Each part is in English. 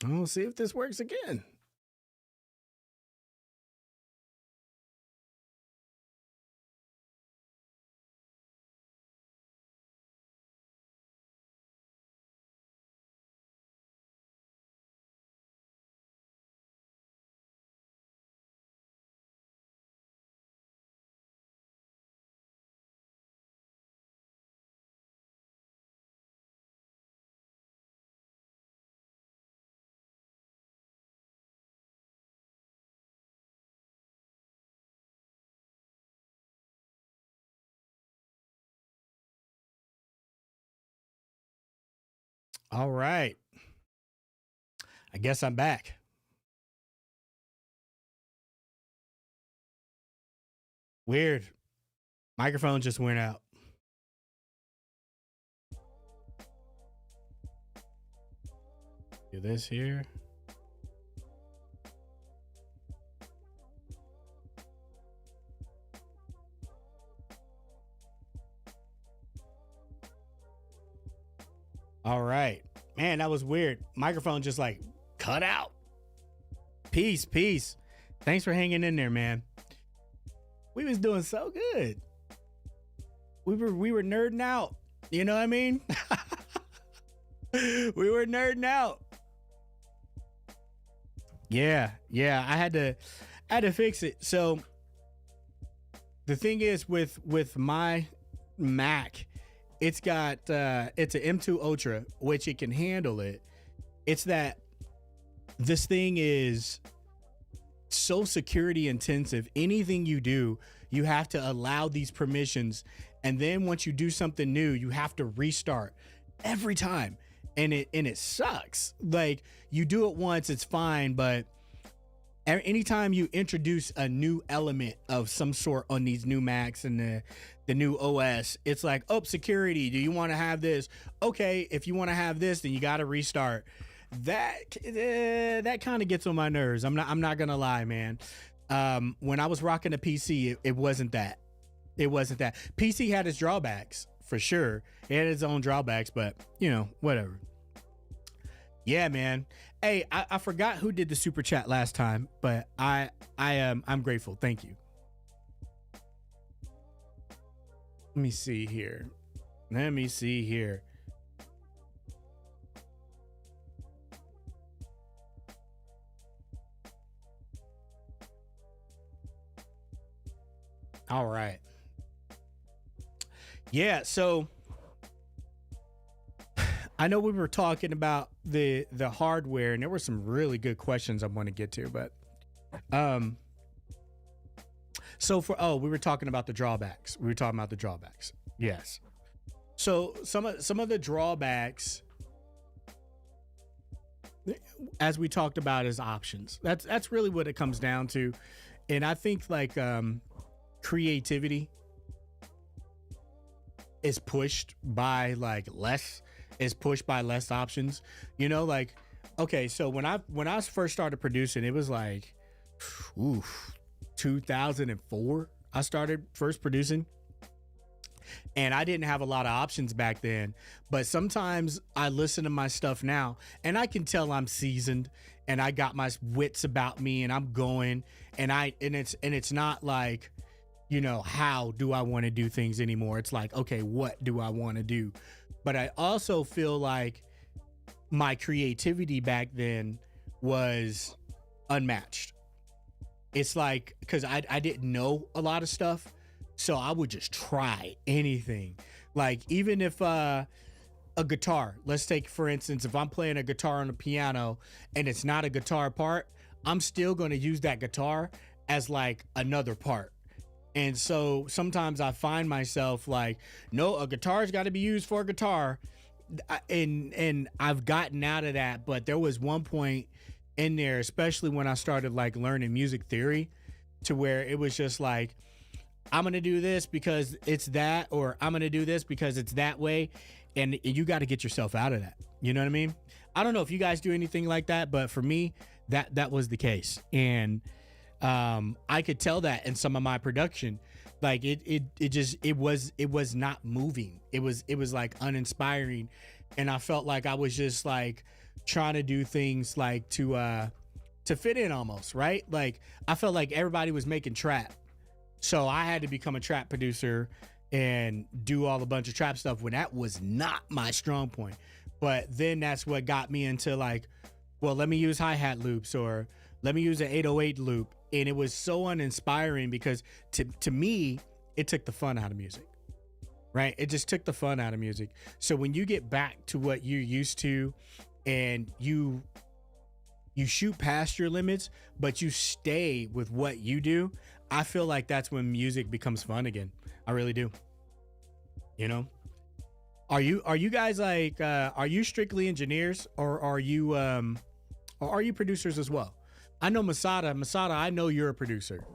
We'll see if this works again. All right. I guess I'm back. Weird. Microphone just went out. Do this here. All right. Man, that was weird. Microphone just like cut out. Peace, peace. Thanks for hanging in there, man. We was doing so good. We were nerding out. You know what I mean? We were nerding out. Yeah, yeah. I had to fix it. So the thing is with my Mac, it's an M2 Ultra, which it can handle it. It's that this thing is so security intensive. Anything you do, you have to allow these permissions, and then once you do something new, you have to restart every time, and it sucks. Like, you do it once, it's fine, but anytime you introduce a new element of some sort on these new Macs and the new OS, it's like, oh, security. Do you want to have this? Okay, if you want to have this, then you got to restart. That kind of gets on my nerves. I'm not gonna lie, man. When I was rocking a PC, it wasn't that. It wasn't that. PC had its drawbacks for sure. It had its own drawbacks, but whatever. Yeah, man. Hey, I forgot who did the super chat last time, but I'm grateful. Thank you. Let me see here. Let me see here. All right. Yeah, so I know we were talking about the hardware, and there were some really good questions I want to get to, but um so we were talking about the drawbacks. We were talking about the drawbacks. Yes. So some of the drawbacks, as we talked about, is options. That's really what it comes down to. And I think like creativity is pushed by like less is pushed by less options. Like, okay, so when I first started producing, it was like, oof, 2004 I started first producing, and I didn't have a lot of options back then. But sometimes I listen to my stuff now and I can tell I'm seasoned and I got my wits about me and I'm going, and it's not like, how do I want to do things anymore? It's like, okay, what do I want to do? But I also feel like my creativity back then was unmatched. It's like, because I didn't know a lot of stuff, so I would just try anything. Like, even if a guitar, let's take for instance, if I'm playing a guitar on a piano and it's not a guitar part, I'm still going to use that guitar as like another part. And so sometimes I find myself like, no, a guitar's got to be used for a guitar. And I've gotten out of that, but there was one point in there, especially when I started like learning music theory, to where it was just like, I'm gonna do this because it's that, or I'm gonna do this because it's that way, and you got to get yourself out of that. You know what I mean? I don't know if you guys do anything like that, but for me, that was the case, and I could tell that in some of my production. Like, it was not moving. It was like uninspiring, and I felt like I was just like trying to do things like to fit in almost, right? Like I felt like everybody was making trap. So I had to become a trap producer and do all a bunch of trap stuff when that was not my strong point. But then that's what got me into like, well, let me use hi-hat loops or let me use an 808 loop. And it was so uninspiring because to me, it took the fun out of music, right? It just took the fun out of music. So when you get back to what you're used to and you shoot past your limits, but you stay with what you do, I feel like that's when music becomes fun again. I really do. You know? Are you guys like are you strictly engineers or are you producers as well? I know Masada, I know you're a producer.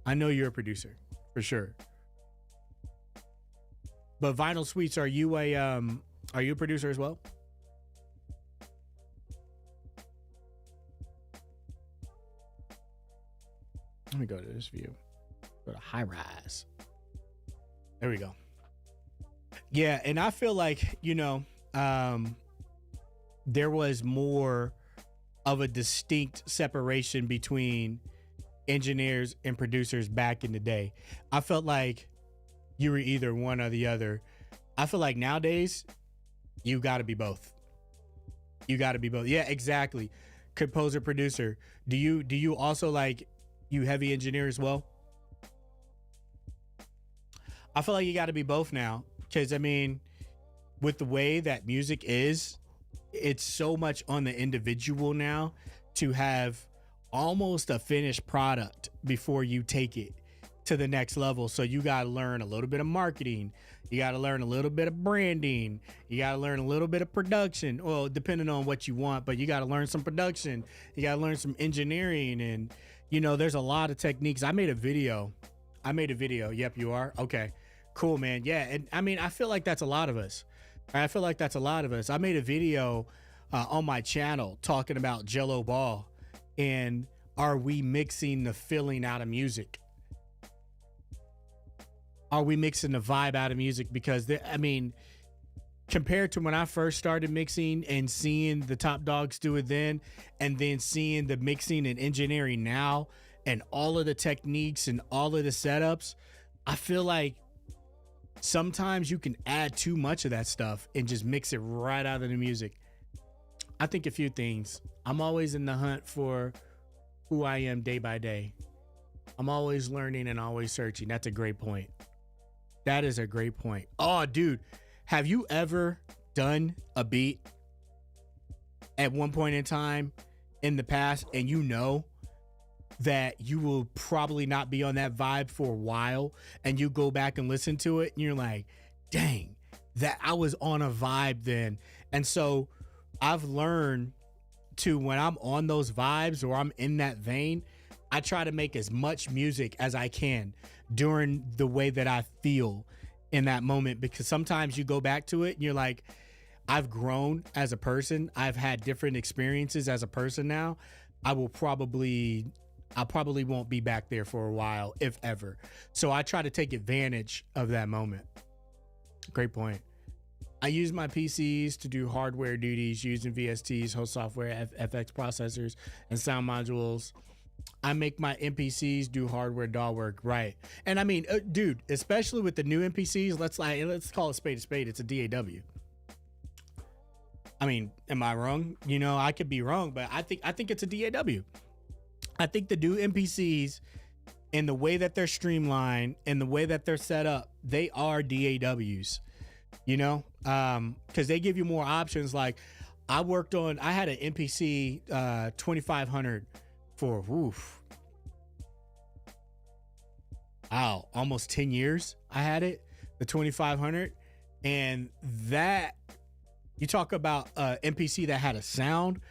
I know you're a producer for sure. But Vinyl Sweets, are you a producer as well? Let me go to this view. Go to high rise. There we go. Yeah, and I feel like, there was more of a distinct separation between engineers and producers back in the day. I felt like you were either one or the other. I feel like nowadays you got to be both. You got to be both. Yeah, exactly. Composer, producer. Do you also like you heavy engineer as well? I feel like you got to be both now because I mean, with the way that music is, it's so much on the individual now to have almost a finished product before you take it to the next level. So you got to learn a little bit of marketing. You got to learn a little bit of branding. You got to learn a little bit of production. Well, depending on what you want, but you got to learn some production. You got to learn some engineering. And, there's a lot of techniques. I made a video. Yep, you are. Okay, cool, man. Yeah. And I mean, I feel like that's a lot of us. I made a video on my channel talking about Jello Ball and are we mixing the feeling out of music? Are we mixing the vibe out of music? Because compared to when I first started mixing and seeing the top dogs do it then, and then seeing the mixing and engineering now and all of the techniques and all of the setups, I feel like sometimes you can add too much of that stuff and just mix it right out of the music. I think a few things. I'm always in the hunt for who I am day by day. I'm always learning and always searching. That's a great point. That is a great point. Oh, dude, have you ever done a beat at one point in time in the past and that you will probably not be on that vibe for a while and you go back and listen to it and you're like, dang, that I was on a vibe then. And so I've learned to, when I'm on those vibes or I'm in that vein, I try to make as much music as I can during the way that I feel in that moment, because sometimes you go back to it and you're like, I've grown as a person. I've had different experiences as a person now. I probably won't be back there for a while, if ever. So I try to take advantage of that moment. Great point. I use my PCs to do hardware duties using VSTs, host software, FX processors, and sound modules. I make my NPCs do hardware DAW work, right? And I mean, dude, especially with the new NPCs, let's call it spade a spade. It's a DAW. I mean, am I wrong? I could be wrong, but I think it's a DAW. I think the new NPCs and the way that they're streamlined and the way that they're set up, they are DAWs, because they give you more options. Like I had an NPC 2500 for almost 10 years. I had it, the 2500, and that, you talk about NPC that had a sound,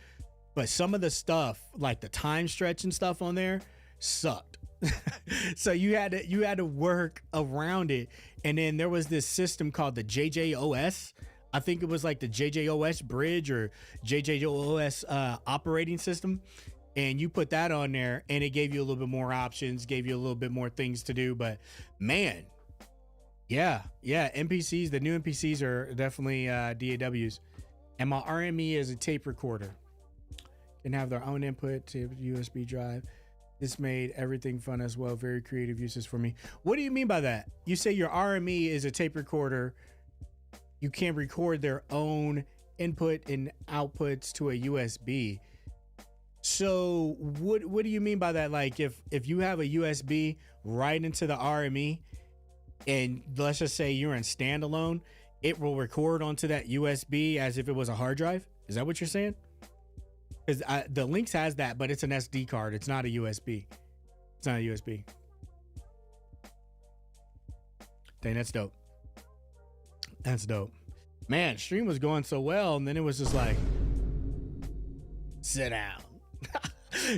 but some of the stuff, like the time stretch and stuff on there, sucked. So you had to work around it. And then there was this system called the JJOS. I think it was like the JJOS bridge or JJOS operating system. And you put that on there and it gave you a little bit more options, gave you a little bit more things to do. But man, yeah, NPCs, the new NPCs are definitely DAWs. And my RME is a tape recorder. can have their own input to USB drive. This made everything fun as well. Very creative uses for me. What do you mean by that? You say your RME is a tape recorder. You can record their own input and outputs to a USB. So what do you mean by that? Like if you have a USB right into the RME, and let's just say you're in standalone, it will record onto that USB as if it was a hard drive. Is that what you're saying? Because the Lynx has that, but it's an SD card. It's not a USB. It's not a USB. Dang, that's dope. That's dope. Man, stream was going so well, and then it was just like, sit down.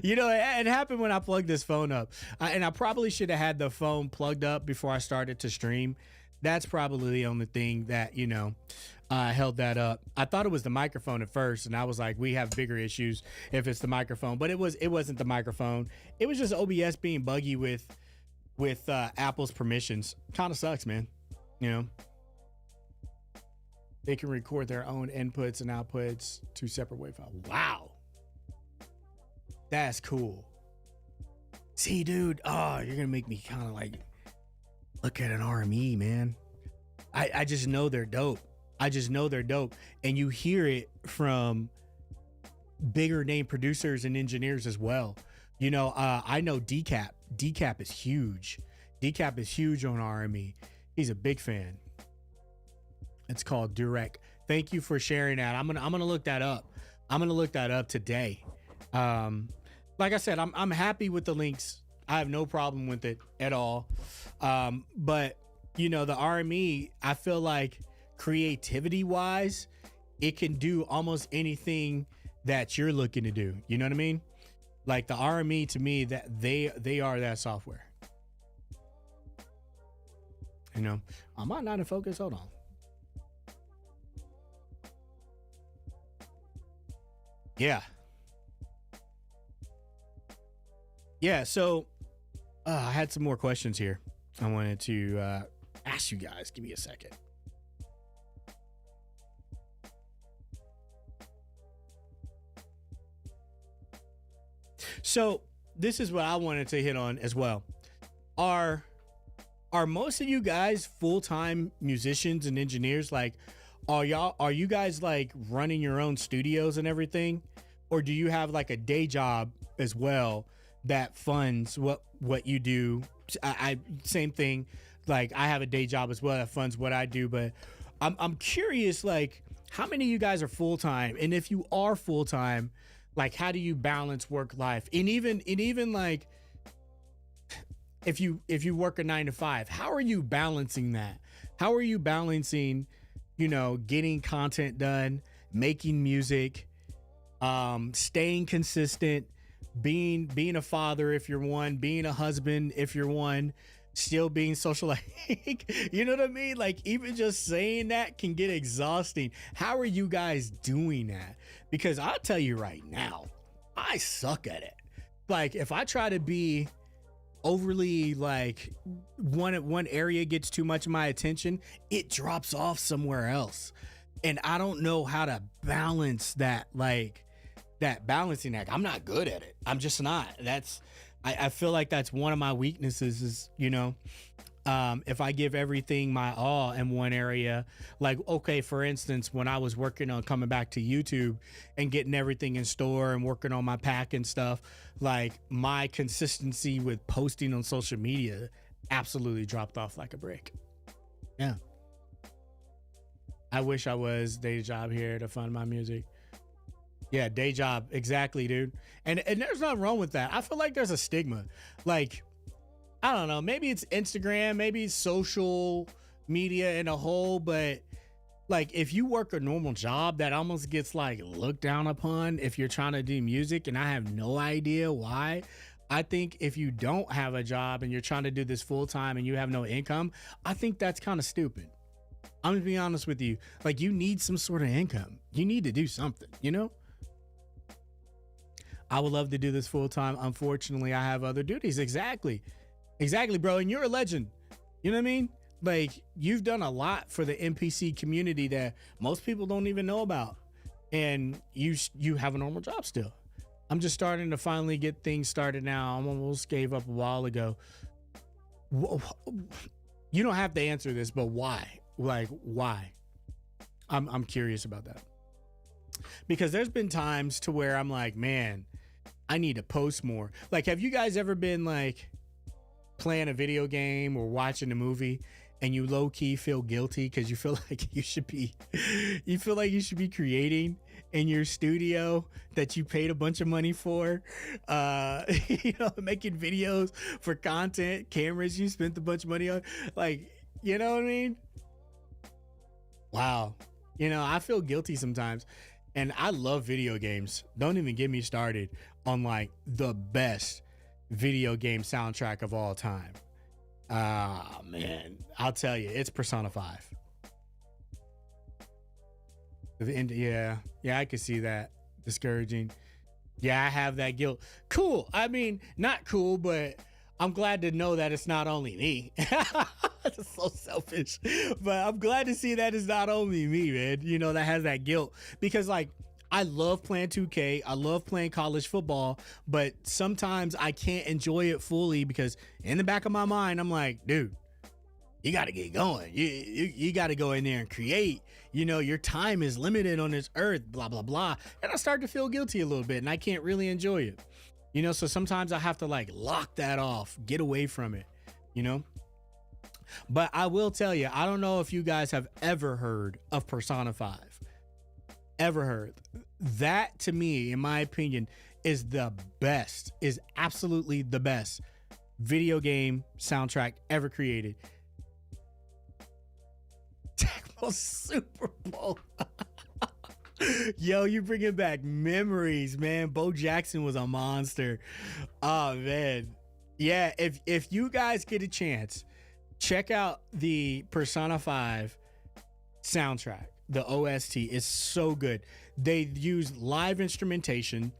You know, it happened when I plugged this phone up. And I probably should have had the phone plugged up before I started to stream. That's probably the only thing that, you know, held that up. I thought it was the microphone at first, and I was like, we have bigger issues if it's the microphone. But it wasn't the microphone. It was just OBS being buggy with Apple's permissions. Kind of sucks, man. You know, they can record their own inputs and outputs to separate WAV files. Wow. That's cool. See, dude, oh, you're gonna make me kind of like look at an RME, man. I just know they're dope. I just know they're dope. And you hear it from bigger name producers and engineers as well. You know, I know Decap. Decap is huge. Decap is huge on RME. He's a big fan. It's called Direct. Thank you for sharing that. I'm gonna look that up. I'm gonna look that up today. Like I said, I'm happy with the Lynx. I have no problem with it at all. But you know, the RME, I feel like creativity wise, it can do almost anything that you're looking to do. You know what I mean? Like the RME, to me, that they are that software. You know, I might not in focus. Hold on. Yeah. Yeah, so I had some more questions here I wanted to ask you guys. Give me a second. So this is what I wanted to hit on as well. Are most of you guys full-time musicians and engineers? Like, are you guys like running your own studios and everything? Or do you have like a day job as well that funds what you do? I same thing. Like I have a day job as well that funds what I do, but I'm curious, like how many of you guys are full-time? And if you are full-time, like how do you balance work life? And even like if you work a 9 to 5, how are you balancing that? How are you balancing, you know, getting content done, making music, staying consistent, being a father if you're one, being a husband if you're one, still being social, like, you know what I mean? Like even just saying that can get exhausting. How are you guys doing that? Because I'll tell you right now, I suck at it. Like if I try to be overly like one area gets too much of my attention, it drops off somewhere else. And I don't know how to balance that, like that balancing act. I'm not good at it. I'm just not. I feel like that's one of my weaknesses is, you know, if I give everything my all in one area, like, okay, for instance, when I was working on coming back to YouTube and getting everything in store and working on my pack and stuff, like my consistency with posting on social media absolutely dropped off like a brick. Yeah. I wish I was day job here to fund my music. Yeah, day job. Exactly, dude. And there's nothing wrong with that. I feel like there's a stigma. Like, I don't know, maybe it's Instagram, maybe it's social media in a whole, but like if you work a normal job, that almost gets like looked down upon if you're trying to do music, and I have no idea why. I think if you don't have a job and you're trying to do this full time and you have no income, I think that's kind of stupid. I'm gonna be honest with you. Like you need some sort of income. You need to do something, you know? I would love to do this full time. Unfortunately, I have other duties. Exactly, bro. And you're a legend. You know what I mean? Like you've done a lot for the NPC community that most people don't even know about. And you have a normal job still. I'm just starting to finally get things started now. I almost gave up a while ago. You don't have to answer this, but why? Like, why? I'm curious about that. Because there's been times to where I'm like, man, I need to post more. Like, have you guys ever been like playing a video game or watching a movie and you low key feel guilty because you feel like you feel like you should be creating in your studio that you paid a bunch of money for, making videos for content, cameras you spent a bunch of money on, like, you know what I mean? Wow. I feel guilty sometimes, and I love video games. Don't even get me started on like the best video game soundtrack of all time. Ah, man, I'll tell you, it's Persona 5. Yeah, I could see that. Discouraging. Yeah, I have that guilt. Cool. I mean, not cool, but I'm glad to know that it's not only me. That's so selfish. But I'm glad to see that it's not only me, man, that has that guilt. Because, like, I love playing 2K. I love playing college football, but sometimes I can't enjoy it fully because in the back of my mind, I'm like, dude, you got to get going. You got to go in there and create. Your time is limited on this earth, blah, blah, blah. And I start to feel guilty a little bit, and I can't really enjoy it. So sometimes I have to like lock that off, get away from it, But I will tell you, I don't know if you guys have ever heard of Persona 5. Ever heard. That, to me, in my opinion, is absolutely the best video game soundtrack ever created. Tecmo Super Bowl. Yo, you bringing back memories, man. Bo Jackson was a monster. Oh, man. Yeah, if you guys get a chance, check out the Persona 5 soundtrack. The OST is so good. They use live instrumentation,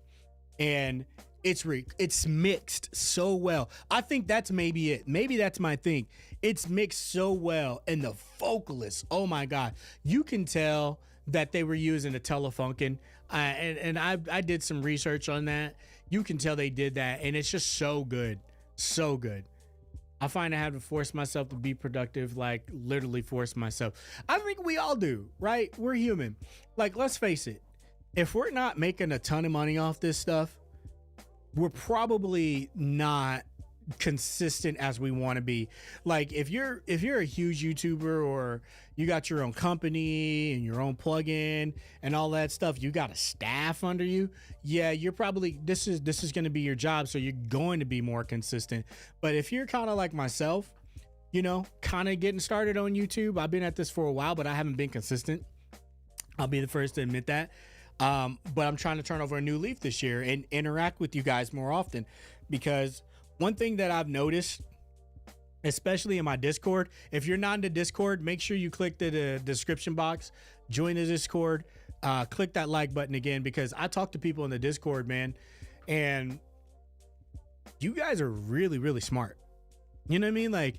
and it's mixed so well. I think that's maybe it. Maybe that's my thing. It's mixed so well, and the vocalists, oh my God, you can tell that they were using a Telefunken. And I did some research on that. You can tell they did that, and it's just so good, so good. I find I have to force myself to be productive, like literally force myself. I think we all do, right? We're human. Like, let's face it. If we're not making a ton of money off this stuff, we're probably not consistent as we want to be. Like, if you're a huge YouTuber, or you got your own company and your own plugin and all that stuff, you got a staff under you, yeah, you're probably, this is going to be your job, so you're going to be more consistent. But if you're kind of like myself, kind of getting started on YouTube, I've been at this for a while, but I haven't been consistent. I'll be the first to admit that. But I'm trying to turn over a new leaf this year and interact with you guys more often, because one thing that I've noticed, especially in my Discord, if you're not in the Discord, make sure you click the description box, join the Discord, click that like button again, because I talk to people in the Discord, man, and you guys are really, really smart. You know what I mean? Like,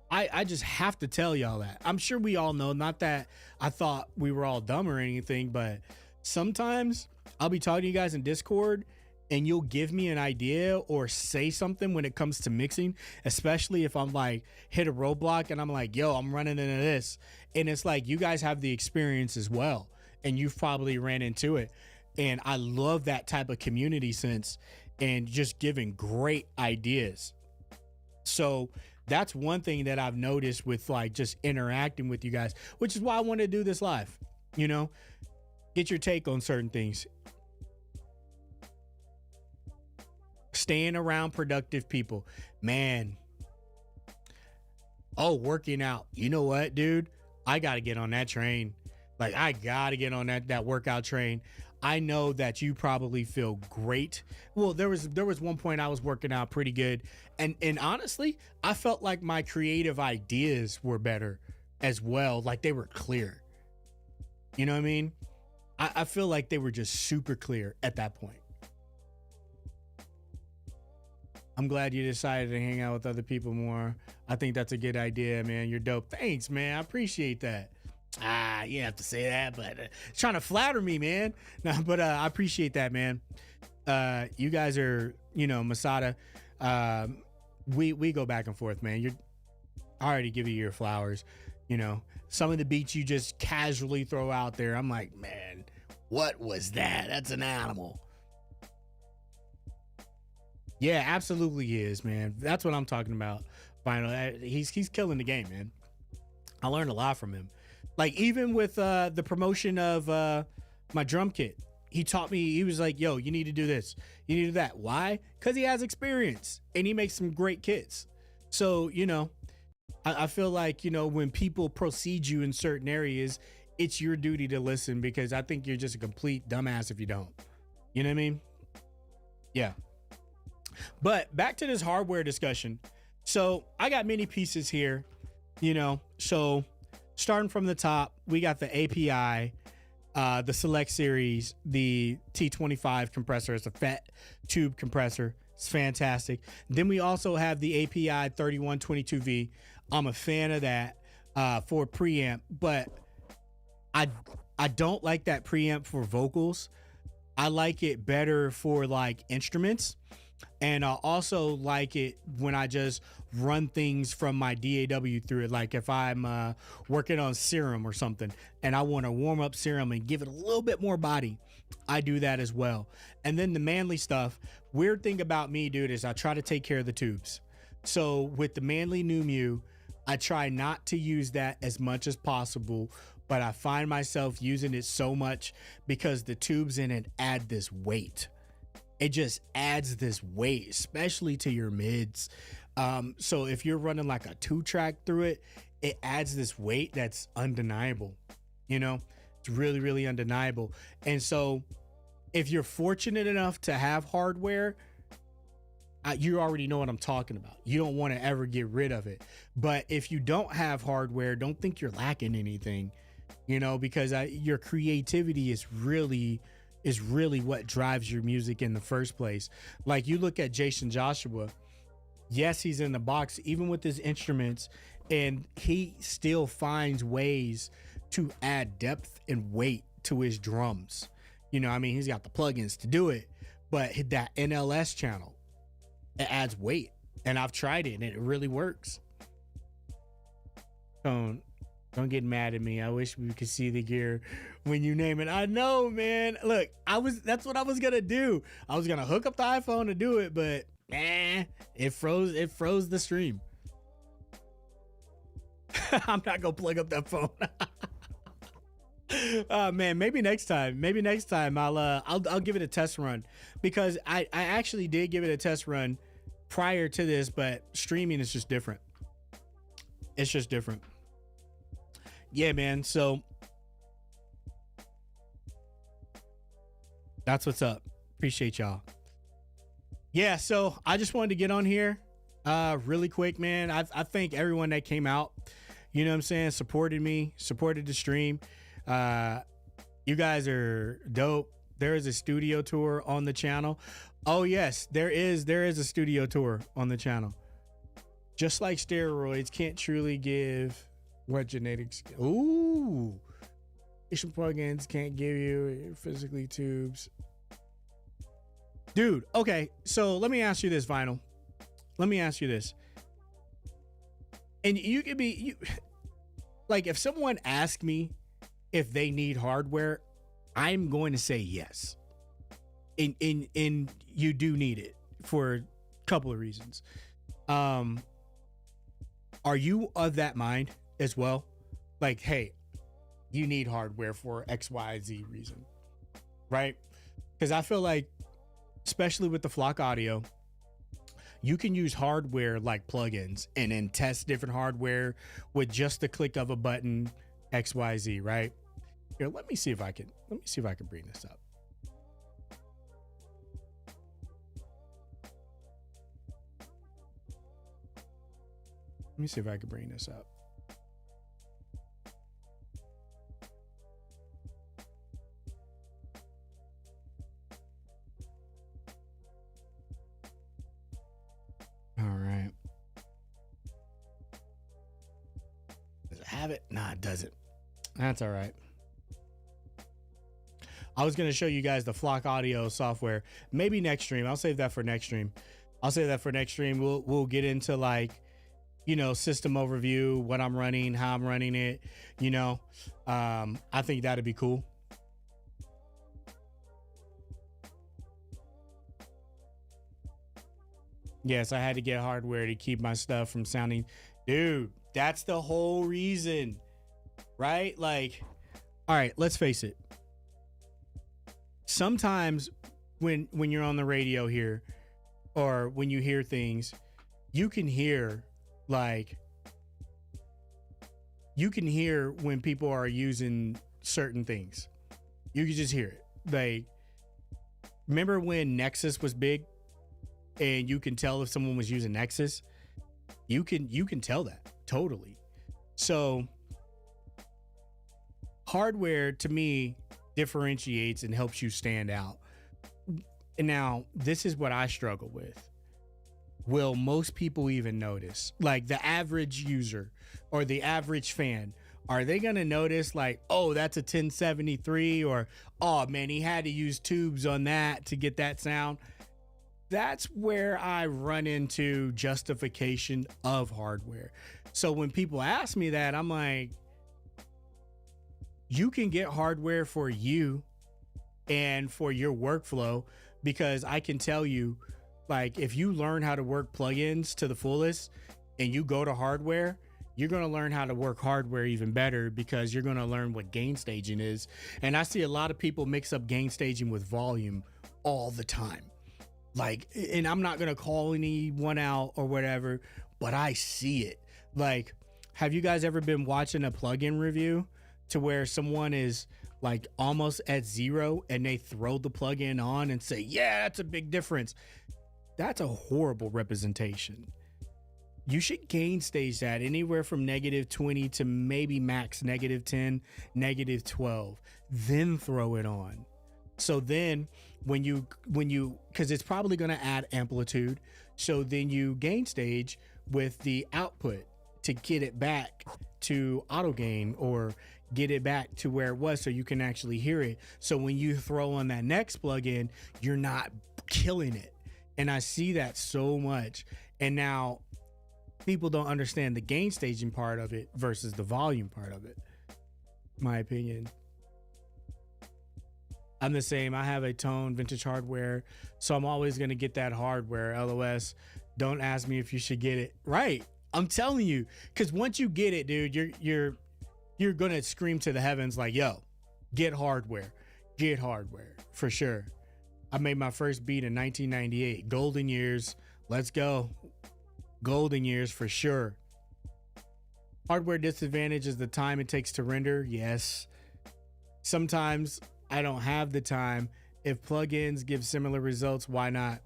I just have to tell y'all that. I'm sure we all know, not that I thought we were all dumb or anything, but sometimes I'll be talking to you guys in Discord, and you'll give me an idea or say something when it comes to mixing, especially if I'm like hit a roadblock and I'm like, yo, I'm running into this. And it's like, you guys have the experience as well, and you've probably ran into it. And I love that type of community sense and just giving great ideas. So that's one thing that I've noticed with like just interacting with you guys, which is why I want to do this live, get your take on certain things. Staying around productive people, man. Oh, working out. You know what, dude? I got to get on that train. Like, I got to get on that workout train. I know that you probably feel great. Well, there was one point I was working out pretty good. And honestly, I felt like my creative ideas were better as well. Like, they were clear. You know what I mean? I feel like they were just super clear at that point. I'm glad you decided to hang out with other people more. I think that's a good idea, man. You're dope. Thanks, man. I appreciate that. You have to say that, but trying to flatter me, man. No, but I appreciate that, man. You guys are, you know, Masada. We go back and forth, man. You're I already give you your flowers. You know, some of the beats you just casually throw out there, I'm like, man, what was that? That's an animal. Yeah, absolutely he is, man. That's what I'm talking about. Final, he's killing the game, man. I learned a lot from him. Like even with the promotion of my drum kit, he taught me. He was like, "Yo, you need to do this. You need to do that." Why? Because he has experience and he makes some great kits. So you know, I feel like you know when people proceed you in certain areas, it's your duty to listen because I think you're just a complete dumbass if you don't. You know what I mean? Yeah. But back to this hardware discussion. So I got many pieces here, you know. So starting from the top, we got the API, the Select Series, the T25 compressor. It's a fat tube compressor. It's fantastic. Then we also have the API 3122V. I'm a fan of that for preamp, but I don't like that preamp for vocals. I like it better for like instruments. And I also like it when I just run things from my DAW through it. Like if I'm working on Serum or something and I want to warm up Serum and give it a little bit more body, I do that as well. And then the Manly stuff, weird thing about me, dude, is I try to take care of the tubes. So with the Manly New Mew, I try not to use that as much as possible, but I find myself using it so much because the tubes in it add this weight. It just adds this weight, especially to your mids. So if you're running like a 2-track through it, it adds this weight that's undeniable. You know, it's really, really undeniable. And so if you're fortunate enough to have hardware, you already know what I'm talking about. You don't want to ever get rid of it. But if you don't have hardware, don't think you're lacking anything, you know, because your creativity is really what drives your music in the first place. Like you look at Jason Joshua, yes, he's in the box, even with his instruments, and he still finds ways to add depth and weight to his drums. You know, I mean, he's got the plugins to do it, but that NLS channel, it adds weight. And I've tried it and it really works. Don't get mad at me. I wish we could see the gear when you name it. I know, man. Look, that's what I was gonna do. I was gonna hook up the iPhone to do it, but it froze the stream. I'm not gonna plug up that phone. Man, maybe next time. I'll give it a test run because I actually did give it a test run prior to this, but streaming is just different. It's just different. Yeah, man. So that's what's up. Appreciate y'all. Yeah, so I just wanted to get on here really quick, man. I thank everyone that came out, you know what I'm saying, supported me, supported the stream. You guys are dope. There is a studio tour on the channel. Oh yes, there is a studio tour on the channel. Just like steroids can't truly give what genetics. Ooh, Asian plugins can't give you physically tubes. Dude, okay, so let me ask you this, Vinyl. Let me ask you this. And you could be like, if someone asked me if they need hardware, I'm going to say yes. And you do need it for a couple of reasons. Are you of that mind as well? Like, hey, you need hardware for X, Y, Z reason, right? Because I feel like, especially with the Flock Audio, you can use hardware like plugins and then test different hardware with just the click of a button, X, Y, Z, right? Here, let me see if I can bring this up. Let me see if I can bring this up. All right. Does it have it? Nah, it doesn't. That's all right. I was gonna show you guys the Flock Audio software. Maybe next stream. I'll save that for next stream. We'll get into like, you know, system overview, what I'm running, how I'm running it. You know, I think that'd be cool. Yes, I had to get hardware to keep my stuff from sounding. Dude, that's the whole reason, right? Like, all right, let's face it. Sometimes when you're on the radio here, or when you hear things, you can hear like, you can hear when people are using certain things. You can just hear it. Like, remember when Nexus was big and you can tell if someone was using Nexus? You can tell that totally. So hardware to me differentiates and helps you stand out. And now this is what I struggle with. Will most people even notice? Like the average user or the average fan, are they going to notice like, oh, that's a 1073, or, oh man, he had to use tubes on that to get that sound? That's where I run into justification of hardware. So when people ask me that, I'm like, you can get hardware for you and for your workflow, because I can tell you, like, if you learn how to work plugins to the fullest and you go to hardware, you're going to learn how to work hardware even better, because you're going to learn what gain staging is. And I see a lot of people mix up gain staging with volume all the time. Like, and I'm not going to call anyone out or whatever, but I see it. Like, have you guys ever been watching a plugin review to where someone is like almost at zero and they throw the plugin on and say, yeah, that's a big difference? That's a horrible representation. You should gain stage that anywhere from -20 to maybe max -10, -12, then throw it on. So then when you, because it's probably going to add amplitude. So then you gain stage with the output to get it back to auto gain, or get it back to where it was so you can actually hear it. So when you throw on that next plugin, you're not killing it. And I see that so much. And now people don't understand the gain staging part of it versus the volume part of it. My opinion. I'm the same. I have a Tone vintage hardware, so I'm always going to get that hardware. LOS. Don't ask me if you should get it. Right. I'm telling you, because once you get it, dude, you're going to scream to the heavens like, yo, get hardware. Get hardware for sure. I made my first beat in 1998. Golden years. Let's go. Golden years for sure. Hardware disadvantage is the time it takes to render. Yes. Sometimes I don't have the time. If plugins give similar results, why not?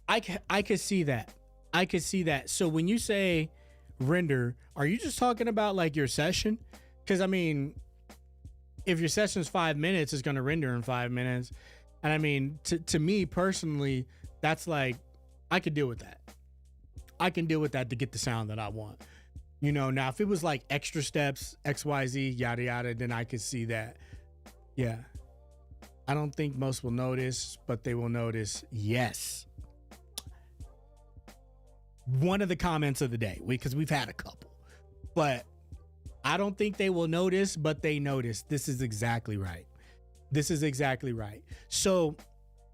I could see that. I could see that. So when you say render, are you just talking about like your session? Because I mean, if your session is 5 minutes, it's going to render in 5 minutes. And I mean, to me personally, that's like, I could deal with that. I can deal with that to get the sound that I want. You know, now if it was like extra steps, XYZ, yada, yada, then I could see that. Yeah. I don't think most will notice, but they will notice. Yes. One of the comments of the day, because we've had a couple, but I don't think they will notice, but they notice. This is exactly right. This is exactly right. So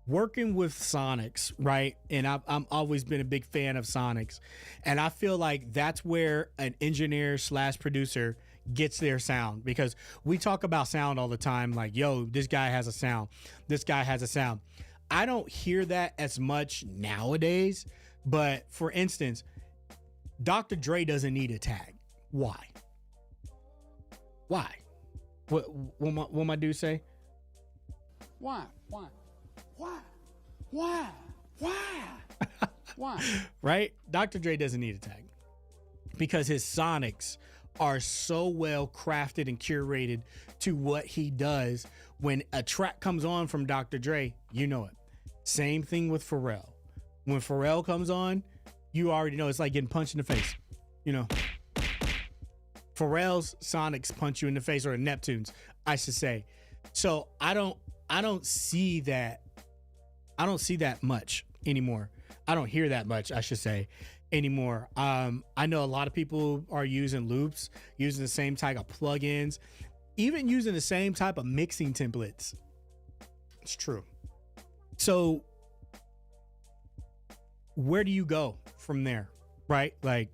working with Sonics, right? And I'm always been a big fan of Sonics. And I feel like that's where an engineer / producer gets their sound, because we talk about sound all the time. Like, yo, this guy has a sound. This guy has a sound. I don't hear that as much nowadays. But for instance, Dr. Dre doesn't need a tag. Why? Why? What my dude say? Why? Right? Dr. Dre doesn't need a tag because his sonics are so well crafted and curated to what he does. When a track comes on from Dr. Dre, you know it. Same thing with Pharrell. When Pharrell comes on, you already know it's like getting punched in the face. You know, Pharrell's sonics punch you in the face, or Neptune's, I should say. So I don't see that. I don't see that much anymore. I don't hear that much, I should say, anymore. I know a lot of people are using loops, using the same type of plugins, even using the same type of mixing templates. It's true. So where do you go from there? Right? Like,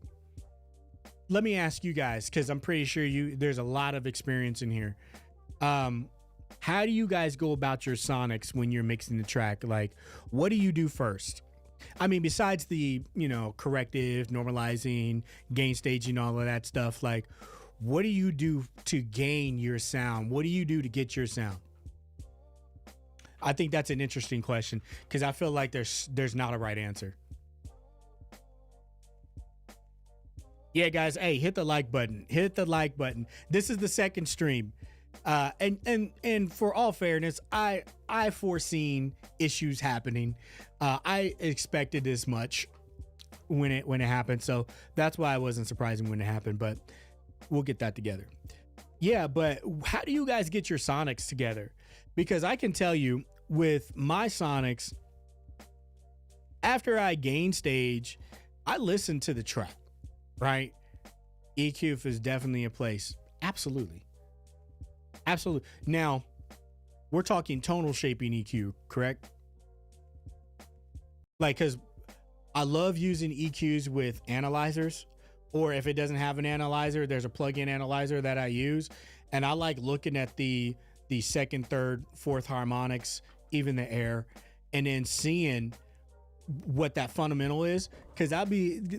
let me ask you guys, because I'm pretty sure there's a lot of experience in here. How do you guys go about your sonics when you're mixing the track? Like, what do you do first? I mean, besides the, corrective, normalizing, gain staging, all of that stuff, like, what do you do to gain your sound? What do you do to get your sound? I think that's an interesting question, because I feel like there's not a right answer. Yeah, guys, hey, hit the like button. Hit the like button. This is the second stream. And for all fairness, I foreseen issues happening. I expected this much when it happened, so that's why it wasn't surprising when it happened. But we'll get that together. Yeah, but how do you guys get your sonics together? Because I can tell you, with my sonics, after I gain stage, I listen to the track. Right? EQ is definitely a place. Absolutely. Absolutely. Now, we're talking tonal shaping EQ, correct? Like, because I love using EQs with analyzers, or if it doesn't have an analyzer, there's a plug-in analyzer that I use. And I like looking at the second, third, fourth harmonics, even the air, and then seeing what that fundamental is, because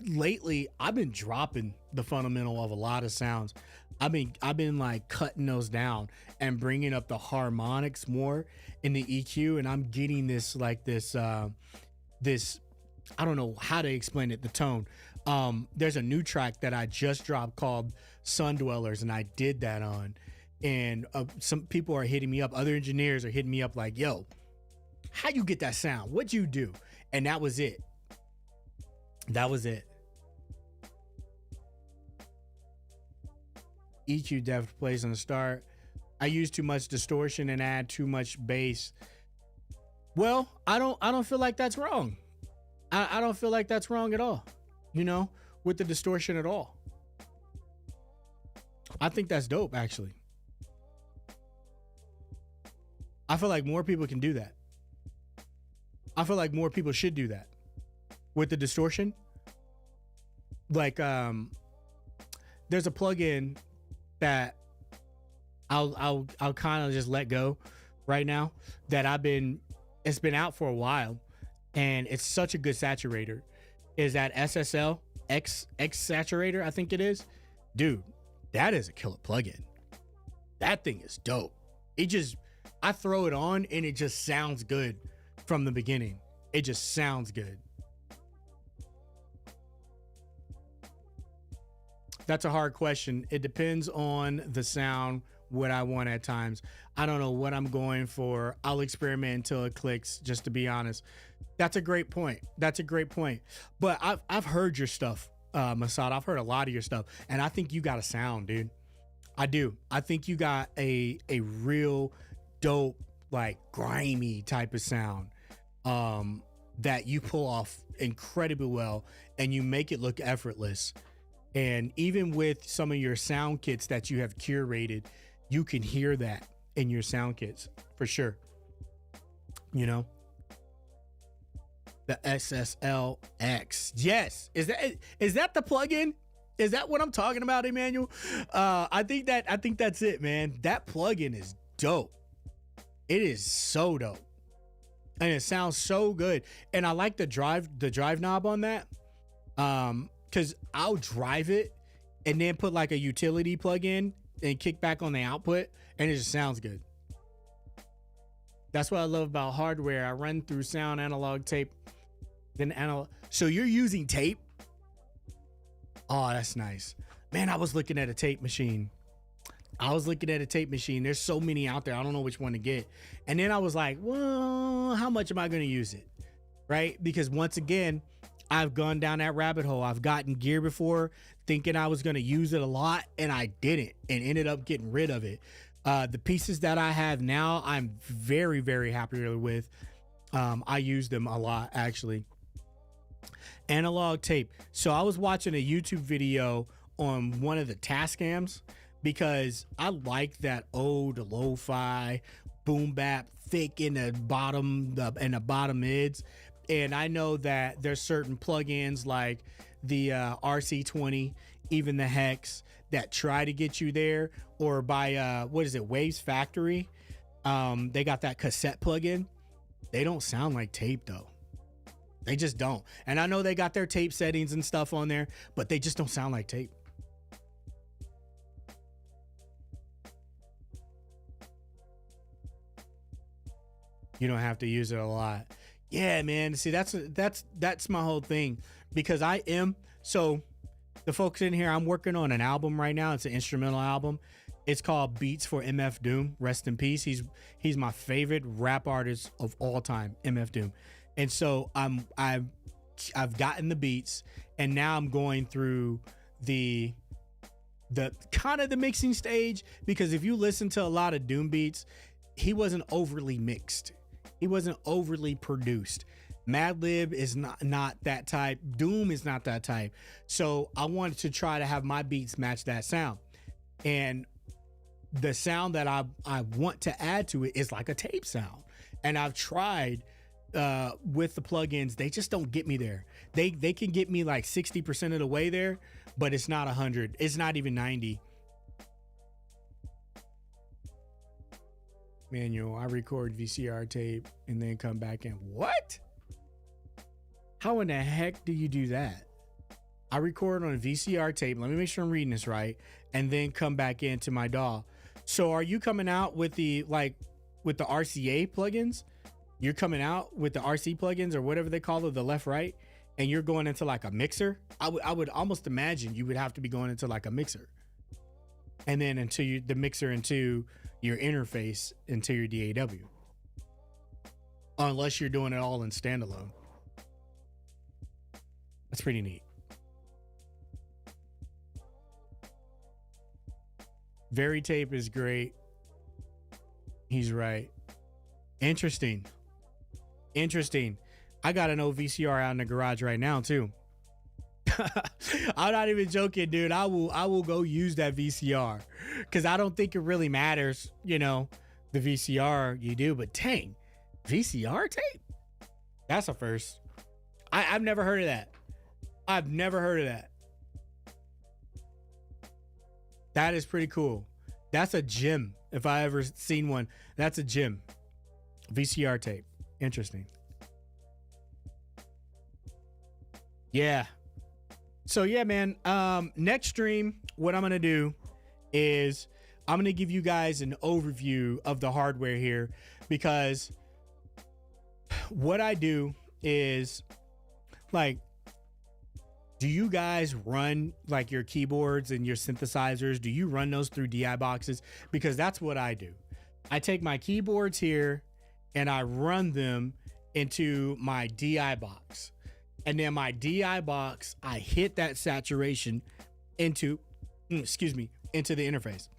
lately I've been dropping the fundamental of a lot of sounds. I've been like cutting those down and bringing up the harmonics more in the EQ, and I'm getting this I don't know how to explain it, the tone. There's a new track that I just dropped called Sun Dwellers, and I did that on, and some people are hitting me up, other engineers are hitting me up like, yo, how you get that sound? What'd you do? And that was it. That was it. EQ depth plays on the start. I use too much distortion and add too much bass. Well, I don't feel like that's wrong. I don't feel like that's wrong at all. With the distortion at all. I think that's dope, actually. I feel like more people can do that. I feel like more people should do that with the distortion. Like, there's a plugin that I'll kind of just let go right now that it's been out for a while, and it's such a good saturator. Is that SSL X saturator? I think it is. Dude, that is a killer plugin. That thing is dope. I throw it on and it just sounds good. From the beginning, it just sounds good. That's a hard question. It depends on the sound, what I want at times. I don't know what I'm going for. I'll experiment until it clicks, just to be honest. That's a great point. But I've heard your stuff, Masada. I've heard a lot of your stuff, and I think you got a sound, dude. I do. I think you got a real dope, like grimy type of sound. That you pull off incredibly well, and you make it look effortless. And even with some of your sound kits that you have curated, you can hear that in your sound kits for sure. The SSLX. Yes. Is that the plugin? Is that what I'm talking about, Emmanuel? I think that's it, man. That plugin is dope. It is so dope. And it sounds so good. And I like the drive knob on that. Because I'll drive it and then put like a utility plug in and kick back on the output, and it just sounds good. That's what I love about hardware. I run through sound, analog, tape, then analog. So you're using tape? Oh, that's nice. Man, I was looking at a tape machine. There's so many out there. I don't know which one to get. And then I was like, well, how much am I going to use it? Right? Because once again, I've gone down that rabbit hole. I've gotten gear before thinking I was going to use it a lot, and I didn't, and ended up getting rid of it. The pieces that I have now, I'm very, very happy with. I use them a lot, actually. Analog tape. So I was watching a YouTube video on one of the Tascams because I like that old lo-fi boom bap thick in the bottom and the bottom mids. And I know that there's certain plugins like the RC20, even the Hex, that try to get you there. Or by what is it, Waves Factory? They got that cassette plugin. They don't sound like tape though. They just don't. And I know they got their tape settings and stuff on there, but they just don't sound like tape. You don't have to use it a lot. Yeah, man. See, that's my whole thing, because so the folks in here, I'm working on an album right now. It's an instrumental album. It's called Beats for MF Doom. Rest in peace. He's my favorite rap artist of all time, MF Doom. And so I've gotten the beats, and now I'm going through the kind of the mixing stage, because if you listen to a lot of Doom beats, he wasn't overly mixed. He wasn't overly produced. Madlib is not that type. Doom is not that type. So I wanted to try to have my beats match that sound. And the sound that I want to add to it is like a tape sound. And I've tried with the plugins, they just don't get me there. They can get me like 60% of the way there, but it's not 100. It's not even 90. Manual, I record VCR tape and then come back in. What? How in the heck do you do that? I record on a VCR tape. Let me make sure I'm reading this right, and then come back into my DAW. So are you coming out with the RCA plugins? You're coming out with the RC plugins or whatever they call it, the left right, and you're going into like a mixer? I would almost imagine you would have to be going into like a mixer, and then the mixer into your interface into your DAW, unless you're doing it all in standalone. That's pretty neat. Very tape is great. He's right. Interesting. I got an old VCR out in the garage right now too. I'm not even joking, dude. I will go use that VCR, because I don't think it really matters, the VCR you do, but dang, VCR tape? That's a first. I've never heard of that. That is pretty cool. That's a gem. If I ever seen one, that's a gem. VCR tape. Interesting. Yeah. So yeah, man, next stream, what I'm going to do is I'm going to give you guys an overview of the hardware here, because what I do is, like, do you guys run like your keyboards and your synthesizers? Do you run those through DI boxes? Because that's what I do. I take my keyboards here and I run them into my DI box. And then my DI box, I hit that saturation into the interface.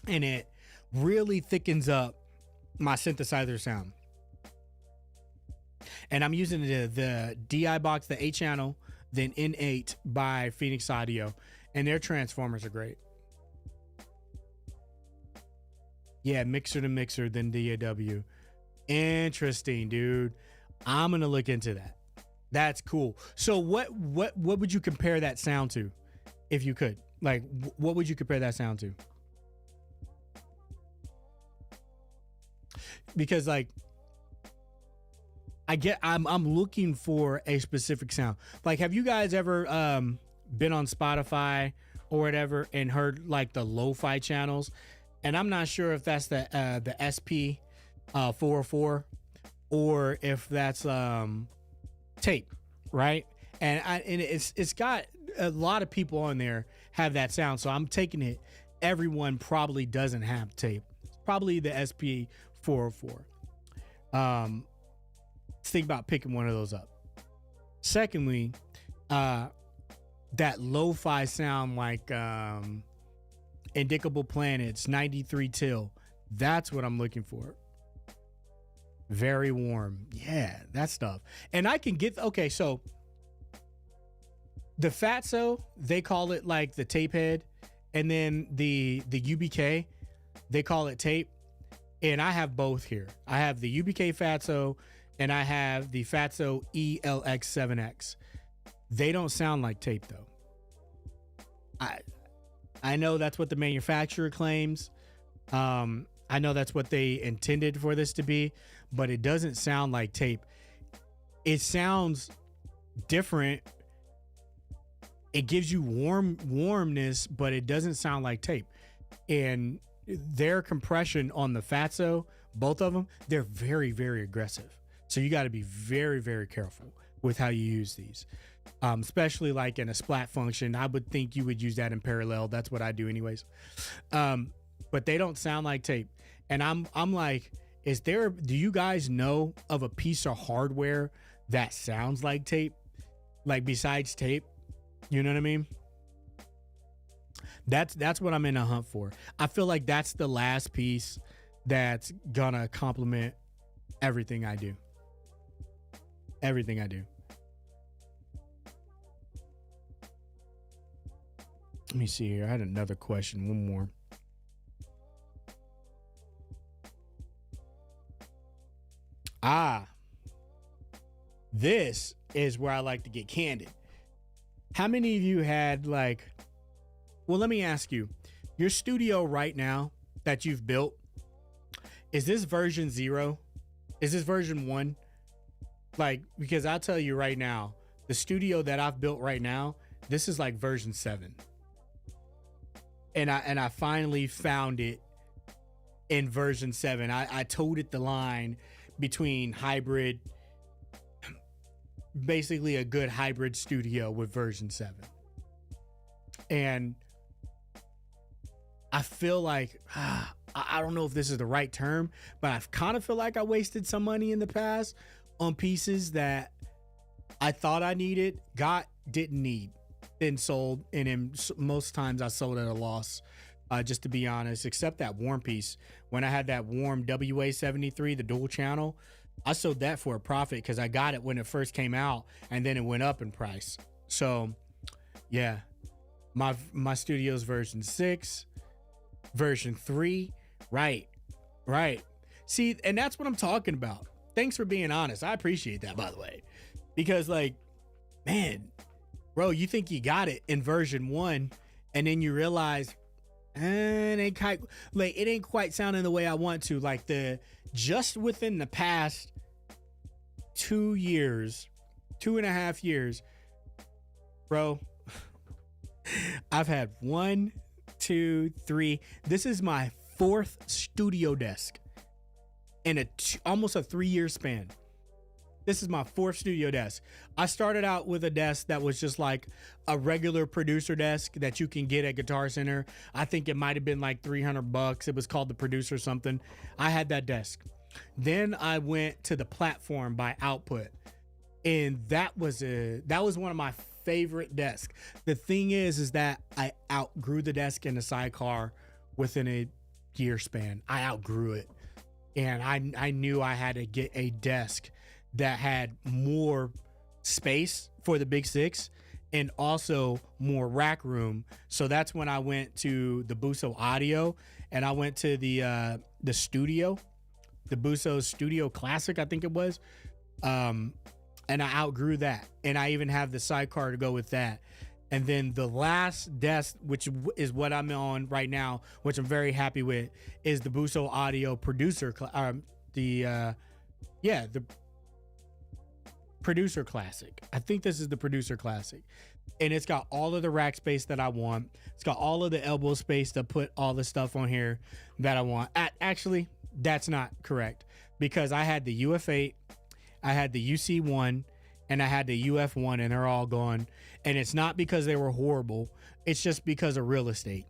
And it really thickens up my synthesizer sound. And I'm using the DI box, the 8-channel, then N8 by Phoenix Audio. And their transformers are great. Yeah, mixer to mixer, then DAW. Interesting, dude. I'm going to look into that. That's cool. So what would you compare that sound to, if you could? Like, what would you compare that sound to? Because, like, I'm looking for a specific sound. Like, have you guys ever been on Spotify or whatever and heard like the lo-fi channels? And I'm not sure if that's the SP 404 or if that's tape, right? And it's got a lot of people on there have that sound, so I'm taking it everyone probably doesn't have tape. It's probably the SP 404. Think about picking one of those up. Secondly, that lo-fi sound, like Indicable Planets, 93 till. That's what I'm looking for. Very warm. Yeah, that stuff. And I can get, okay, so the Fatso, they call it like the tape head. And then the UBK, they call it tape. And I have both here. I have the UBK Fatso and I have the Fatso ELX7X. They don't sound like tape though. I know that's what the manufacturer claims. I know that's what they intended for this to be, but it doesn't sound like tape. It sounds different. It gives you warmness, but it doesn't sound like tape. And their compression on the Fatso, both of them, they're very, very aggressive. So you got to be very, very careful with how you use these. Especially like in a splat function. I would think you would use that in parallel. That's what I do anyways. But they don't sound like tape. And I'm like, do you guys know of a piece of hardware that sounds like tape? Like besides tape? You know what I mean? That's what I'm in a hunt for. I feel like that's the last piece that's gonna complement everything I do. Everything I do. Let me see here. I had another question. One more. This is where I like to get candid. How many of you had like, well, let me ask you, your studio right now that you've built, is this version 0? Is this version 1? Like, because I'll tell you right now, the studio that I've built right now, this is like version 7. And I finally found it in version 7. I toted the line between hybrid, basically a good hybrid studio with version 7. And I feel like, I don't know if this is the right term, but I kind of feel like I wasted some money in the past on pieces that I thought I needed, didn't need, and sold. And in most times I sold at a loss, just to be honest, except that warm piece. When I had that warm WA73, the dual channel, I sold that for a profit because I got it when it first came out and then it went up in price. So yeah, my studio's version 6, version 3. Right. See, and that's what I'm talking about. Thanks for being honest. I appreciate that, by the way, because like, man, bro, you think you got it in version 1 and then you realize it ain't quite sounding the way I want to. Like just within the past 2.5 years, bro, I've had 1, 2, 3. This is my 4th studio desk in almost a 3-year span. This is my 4th studio desk. I started out with a desk that was just like a regular producer desk that you can get at Guitar Center. I think it might have been like $300. It was called the Producer something. I had that desk. Then I went to the Platform by Output, and that was one of my favorite desks. The thing is that I outgrew the desk in the sidecar within a year span. I outgrew it, and I knew I had to get a desk that had more space for the Big 6 and also more rack room. So that's when I went to the Buso Audio, and I went to the studio, the Buso Studio Classic, I think it was. And I outgrew that. And I even have the sidecar to go with that. And then the last desk, which is what I'm on right now, which I'm very happy with, is the Buso Audio Producer, the Producer Classic. I think this is the Producer Classic. And it's got all of the rack space that I want. It's got all of the elbow space to put all the stuff on here that I want. Actually, that's not correct, because I had the UF8, I had the UC1, and I had the UF1, and they're all gone. And it's not because they were horrible. It's just because of real estate.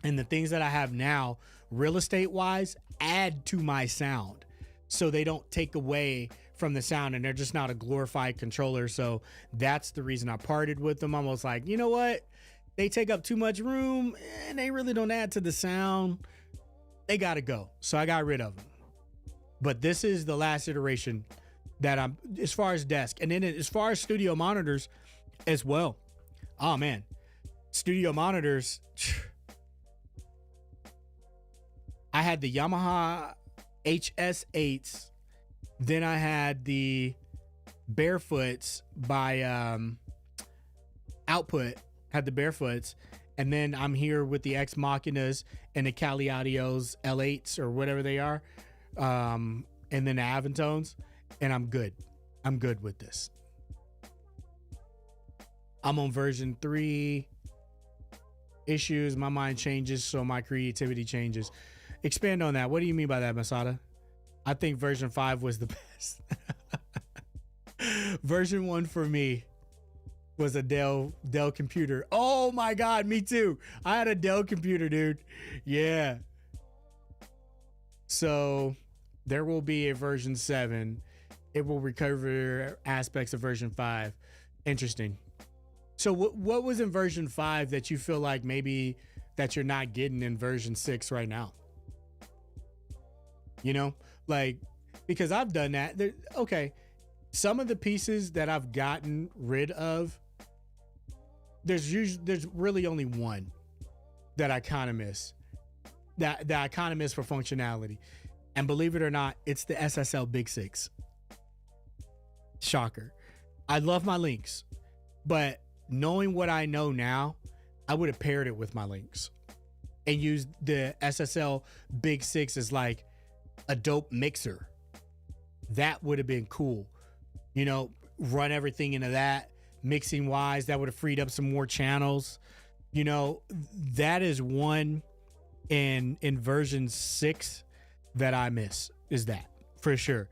And the things that I have now, real estate wise, add to my sound. So they don't take away from the sound, and they're just not a glorified controller. So that's the reason I parted with them. I was like, you know what? they take up too much room and they really don't add to the sound. They gotta go. So I got rid of them. But this is the last iteration that I'm, as far as desk. And then as far as studio monitors as well. Oh man, studio monitors. I had the Yamaha HS8s. Then I had the Barefoots by Output. Had the Barefoots. And then I'm here with the Ex Machinas and the Cali Audios L8s or whatever they are. And then the Avantones. And I'm good. I'm good with this. I'm on version 3. Issues. My mind changes, so my creativity changes. Expand on that. What do you mean by that, Masada? I think version 5 was the best. Version 1 for me was a Dell computer. Oh my God, me too. I had a Dell computer, dude. Yeah. So there will be a version 7. It will recover aspects of version 5. Interesting. So what was in version 5 that you feel like maybe that you're not getting in version 6 right now? You know, like, because I've done that. Okay. Some of the pieces that I've gotten rid of, there's really only one that I kind of miss. That I kind of miss for functionality. And believe it or not, it's the SSL Big 6. Shocker. I love my links, but knowing what I know now, I would have paired it with my links and used the SSL Big 6 as like a dope mixer. That would have been cool. You know, run everything into that. Mixing wise, that would have freed up some more channels. You know, that is one in version 6 that I miss, is that for sure.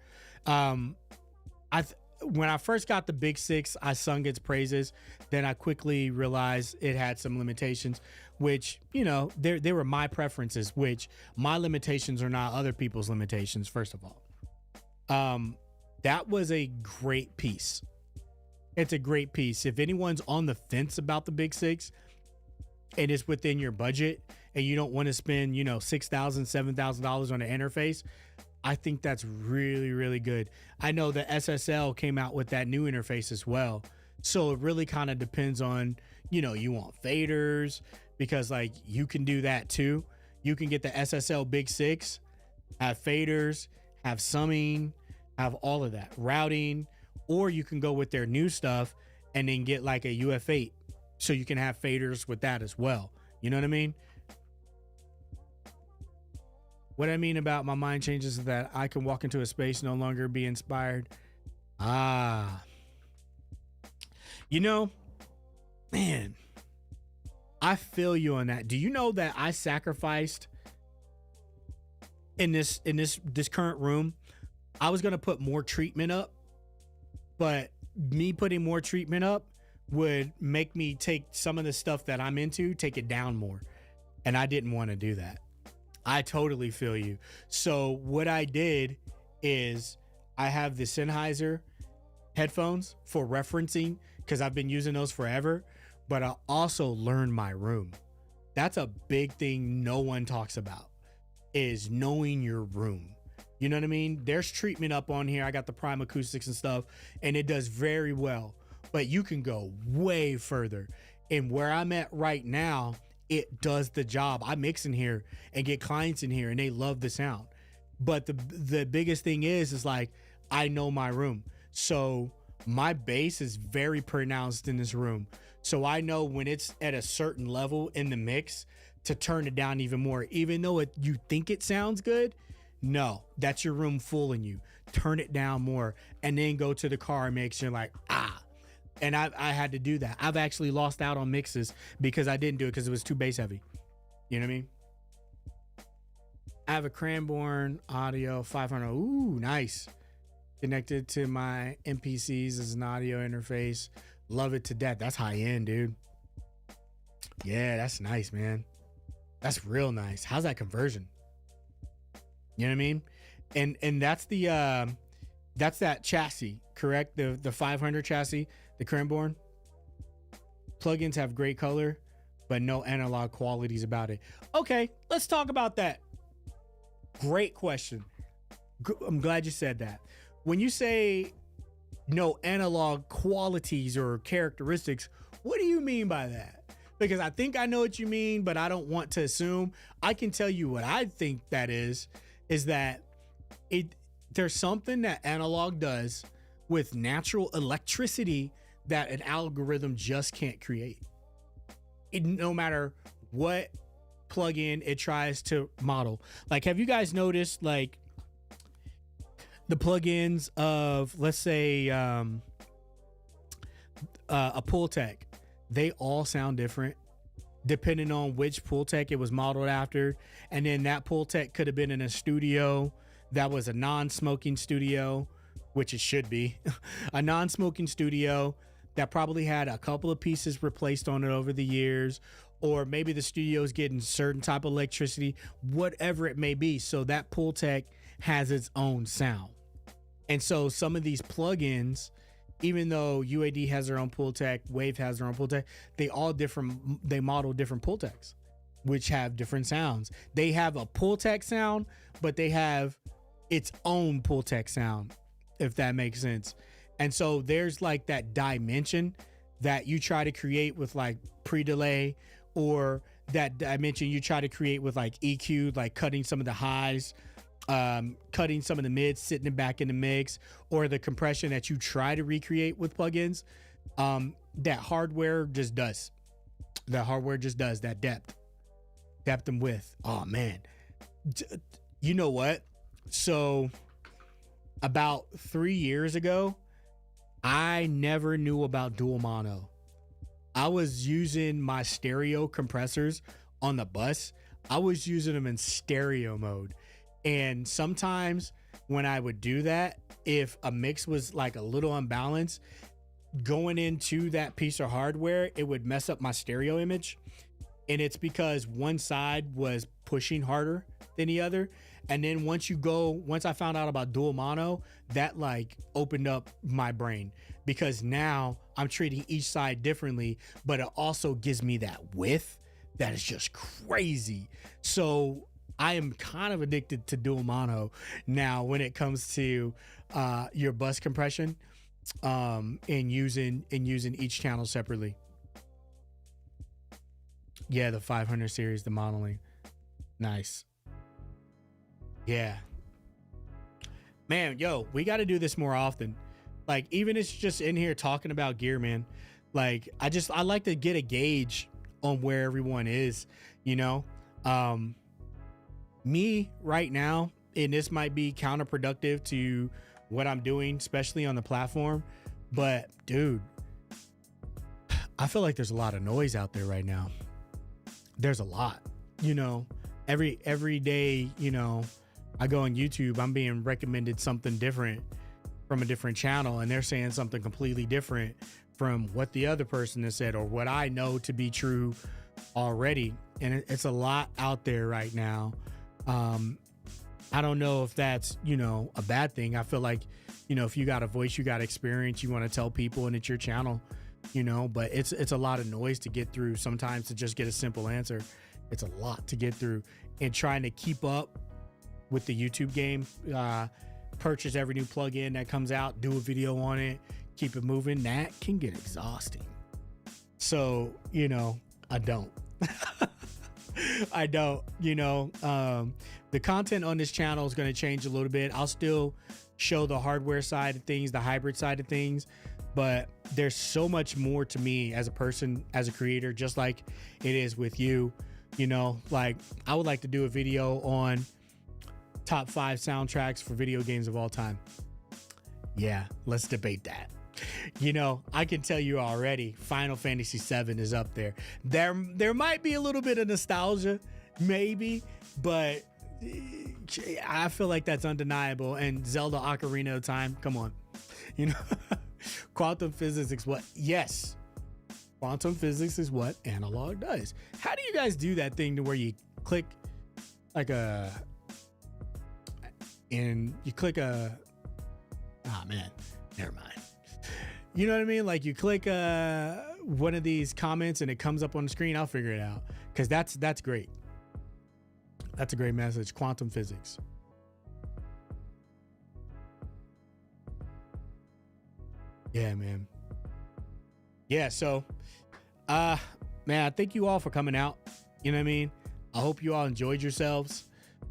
When I first got the Big 6, I sung its praises. Then I quickly realized it had some limitations, which, you know, they were my preferences, which my limitations are not other people's limitations, first of all. That was a great piece. It's a great piece. If anyone's on the fence about the Big 6 and it's within your budget and you don't want to spend, you know, $6,000, $7,000 on an interface, I think that's really, really good. I know the SSL came out with that new interface as well. So it really kind of depends on, you know, you want faders, because like you can do that too. You can get the SSL Big 6, have faders, have summing, have all of that, routing, or you can go with their new stuff and then get like a UF8. So you can have faders with that as well. You know what I mean? What I mean about my mind changes is that I can walk into a space, no longer be inspired. You know, man, I feel you on that. Do you know that I sacrificed in this current room? I was going to put more treatment up, but me putting more treatment up would make me take some of the stuff that I'm into, take it down more. And I didn't want to do that. I totally feel you. So what I did is I have the Sennheiser headphones for referencing because I've been using those forever, but I also learned my room. That's a big thing no one talks about, is knowing your room. You know what I mean? There's treatment up on here. I got the Prime Acoustics and stuff, and it does very well, but you can go way further. And where I'm at right now, it does the job. I mix in here and get clients in here and they love the sound. But the biggest thing is like, I know my room. So my bass is very pronounced in this room. So I know when it's at a certain level in the mix to turn it down even more, even though you think it sounds good. No, that's your room fooling you. Turn it down more and then go to the car mix. You're like, and I had to do that. I've actually lost out on mixes because I didn't do it because it was too bass heavy. You know what I mean? I have a Cranbourne Audio 500. Ooh, nice. Connected to my MPCs as an audio interface. Love it to death. That's high end, dude. Yeah, that's nice, man. That's real nice. How's that conversion? You know what I mean? And that's that's that chassis, correct? The 500 chassis, the Cranbourne. Plugins have great color. but no analog qualities about it. Okay, let's talk about that. Great question. I'm glad you said that. When you say no analog qualities or characteristics, what do you mean by that? Because I think I know what you mean, but I don't want to assume. I can tell you what I think that is that there's something that analog does with natural electricity that an algorithm just can't create. No matter what plugin it tries to model. Like, have you guys noticed, like, the plugins of, let's say, a pull tech? They all sound different depending on which pull tech it was modeled after. And then that pull tech could have been in a studio that was a non-smoking studio, which it should be. A non-smoking studio that probably had a couple of pieces replaced on it over the years, or maybe the studio's getting certain type of electricity, whatever it may be. So that pull tech has its own sound. And so some of these plugins, even though UAD has their own pull tech, Wave has their own pull tech, they model different pull techs, which have different sounds. They have a pull tech sound, but they have its own pull tech sound, if that makes sense. And so there's like that dimension that you try to create with like pre-delay, or that dimension you try to create with like EQ, like cutting some of the highs, cutting some of the mids, sitting it back in the mix, or the compression that you try to recreate with plugins. That hardware just does. That hardware just does that depth and width. Oh man. You know what? So about 3 years ago, I never knew about dual mono. I was using my stereo compressors on the bus. I was using them in stereo mode. And sometimes when I would do that, if a mix was like a little unbalanced, going into that piece of hardware, it would mess up my stereo image. And it's because one side was pushing harder than the other. And then once I found out about dual mono, that like opened up my brain, because now I'm treating each side differently, but it also gives me that width that is just crazy. So I am kind of addicted to dual mono now when it comes to your bus compression, and using each channel separately. Yeah, the 500 series, the modeling. Nice. Yeah. Man, yo, we got to do this more often. Like, even it's just in here talking about gear, man. Like, I like to get a gauge on where everyone is, you know? Me right now, and this might be counterproductive to what I'm doing, especially on the platform, but dude, I feel like there's a lot of noise out there right now. There's a lot, you know, every day, you know, I go on YouTube, I'm being recommended something different from a different channel, and they're saying something completely different from what the other person has said, or what I know to be true already. And it's a lot out there right now. I don't know if that's, you know, a bad thing. I feel like, you know, if you got a voice, you got experience, you want to tell people, and it's your channel, you know, but it's a lot of noise to get through sometimes to just get a simple answer. It's a lot to get through, and trying to keep up with the YouTube game, purchase every new plugin that comes out, do a video on it, keep it moving, that can get exhausting. So, you know, I don't. I don't, you know, the content on this channel is going to change a little bit. I'll still show the hardware side of things, the hybrid side of things, but there's so much more to me as a person, as a creator, just like it is with you, you know. Like, I would like to do a video on top 5 soundtracks for video games of all time. Yeah, let's debate that. You know, I can tell you already, Final Fantasy VII is up there. There might be a little bit of nostalgia, maybe, but I feel like that's undeniable. And Zelda Ocarina of Time, come on. You know, quantum physics is what? Yes, quantum physics is what analog does. How do you guys do that thing to where you click like oh man, never mind. You know what I mean? Like, you click one of these comments and it comes up on the screen, I'll figure it out. Because that's great. That's a great message. Quantum physics. Yeah, man. Yeah, so man, I thank you all for coming out. You know what I mean? I hope you all enjoyed yourselves.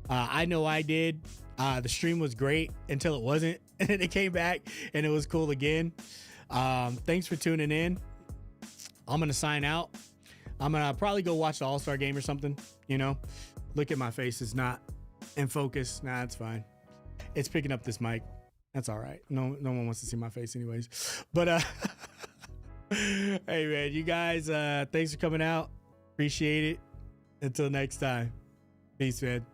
I know I did. The stream was great until it wasn't, and then it came back and it was cool again. Thanks for tuning in. I'm gonna sign out. I'm gonna probably go watch the All-Star game or something. You know, look at my face. It's not in focus. Nah, it's fine. It's picking up this mic. That's all right. No one wants to see my face anyways. But hey man, you guys, thanks for coming out. Appreciate it. Until next time. Peace, man.